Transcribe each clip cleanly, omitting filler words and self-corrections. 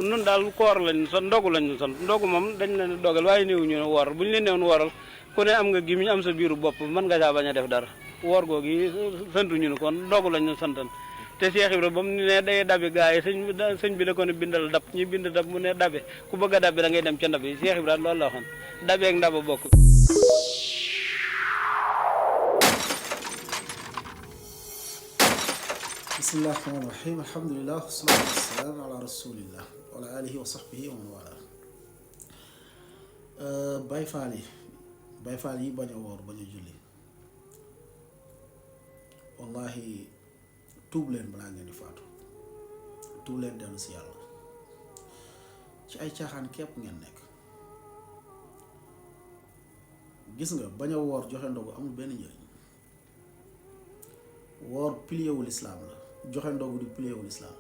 nun daal koor lañ sant ndogu lañ sant ndogu moom dañ leen dogal waaye néew ñu ne woor bu ñu leen newoon wooral ku ne am nga gimiñ am sa biiru bopp mën nga caa bañ a def dara woor googi santu ñu ne kon ndogu lañ ñu santan te Cheikh Ibra ba mu ne day dabi gaa yi sëñ bi da ko ne bindal dab ñi bind dab mu ne dabe ku bëgg a dabi da ngay dem ca ndab yi Cheikh Ibra loolu la waxoon dabe ak ndaba bokk. bismillahi rahmaani rahim alhamdulilah wasalaatu wasalaam ala rasulillah wa ala alihi wa sahbihi wa man wala Baay Faal yi bañ a woor bañ a julli wallahi tuub leen balaa ngeen di faatu tuub leen dellu si yàlla ci ay caaxaan képp ngeen nekk. gis nga bañ a woor joxe ndogu amul benn njëriñ. woor pilier wu lislaam la joxe ndogu di pilier wu lislaam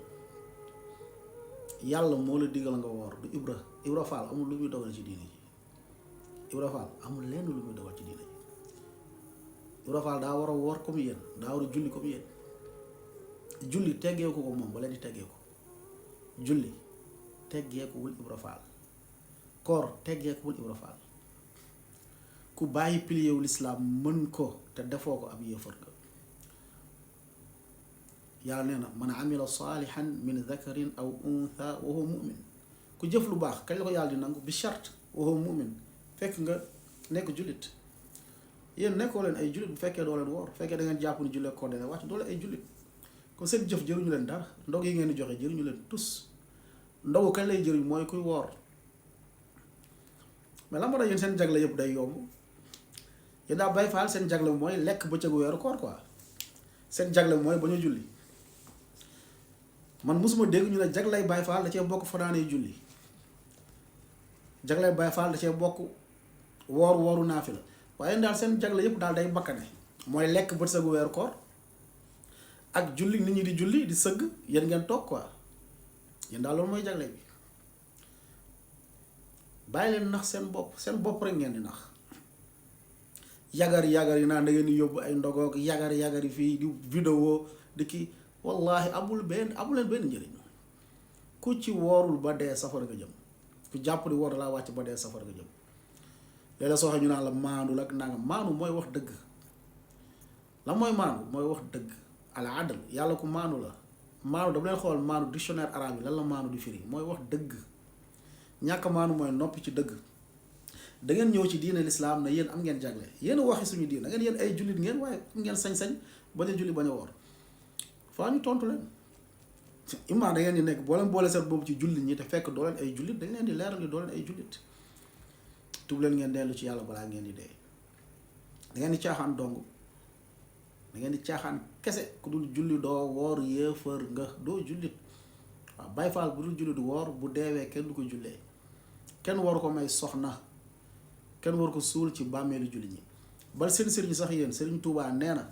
yàlla moo la digal nga woor du Ibra Faal amul lu muy dogal ci diine ji Ibra Faal amul lenn lu muy dogal ci diine ji Ibra Faal daa war a woor comme yéen daa war a julli comme yéen julli teggeeku ko moom ba leen di teggeeku julli teggeekuwul Ibra Faal koor teggeekuwul Ibra Faal ku bàyyi pilier wu lislaam mën ko te defoo ko ab yéefar nga. yàlla nee na man amila saalihan min dhakarin aw untha wa huwa mu'min ku jëf lu baax kañ la ko yàlla di nangu bi charte wa huwa mu'min fekk nga nekk jullit yéen nekkoo leen ay jullit bu fekkee doo leen woor bu fekkee da ngeen jàpp ni jullee ko dana wàcc doo leen ay jullit kon seen jëf jëruñu leen dara ndog yi ngeen di joxe jëruñu leen tus ndogu kañ lay jëriñ mooy kuy woor mais la moo tax yéen seen jagle yëpp day yomb yéen daa Baay Faal seen jagle mooy lekk bëccëgu weeru koor quoi seen jagle mooy ba ñu julli man mosuma dégg ñu ne jaglay Baay Faal da cee bokk fanaanee julli jaglay Baay Faal da cee bokk wooru naafi la waaye daal seen jagle yëpp daal day bakkane mooy lekk bëccëgu weeru koor ak julli nit ñi di julli di sëgg yéen ngeen toog quoi yéen daal loolu mooy jagle bi bàyyi leen nax seen bopp rek ngeen di nax yagar yi naan da ngeen di yóbbu ay ndogoog yagar yi fii di vidéo di kii wallahi amuleen benn njëriñ ku ci woorul ba dee safara nga jëm ku jàpp di woor laa wàcc ba dee safara nga jëm léeg-léeg soo xam ñu naan la maandu la ak nangam maandu mooy wax dëgg la mooy maandu mooy wax dëgg al adl yàlla ku maandu la maandu dama leen xool maandu dictionnaire arabe yi lan la maandu di firi mooy wax dëgg ñàkk maandu mooy noppi ci dëgg da ngeen ñëw ci diine lislaam ne yéen am ngeen jagle yéen waxi suñu diine da ngeen yéen ay jullit ngeen waaye am ngeen sañ-sañ bañ a julli bañ a woor faa ñu tontu leen imaa da ngeen di nekk boo leen boole seen boobu ci jullit ñi te fekk doo leen ay jullit dañ leen di leeral ni doo leen ay jullit tub leen ngeen dellu ci yàlla balaa ngeen di dee da ngeen di caaxaan dong da ngeen di caaxaan kese ku dul julli doo woor yéefar nga doo jullit waaw Baay Faal bu dul julli du woor bu deewee kenn du ko jullee kenn waru ko may soxna kenn waru ko suul ci bàmmeelu jullit ñi bal seen sëriñ sax yéen sëriñ Tuubaa nee na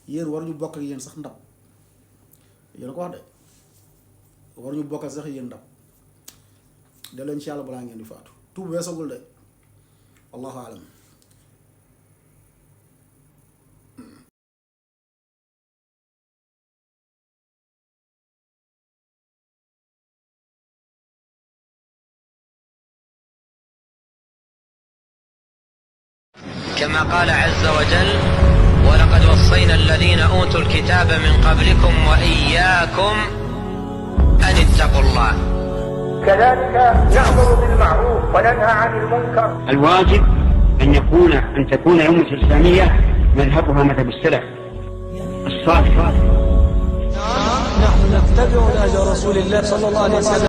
yéen waruñu bokk ak yéen sax ndab yéen ko wax de waruñu bokk ak sax yéen ndab de leen ci yàlla balaa ngeen di faatu tuub weesagul de wallahu alam كما قال عز وجل ولقد وصينا الذين أوتوا الكتاب من قبلكم وإياكم أن اتقوا الله كذلك نأمر بالمعروف وننهى عن المنكر. الواجب أن تكون الأمة الإسلامية مذهبها مذهب السلف الصالح. نحن نتبع نهج رسول الله صلى الله عليه وسلم.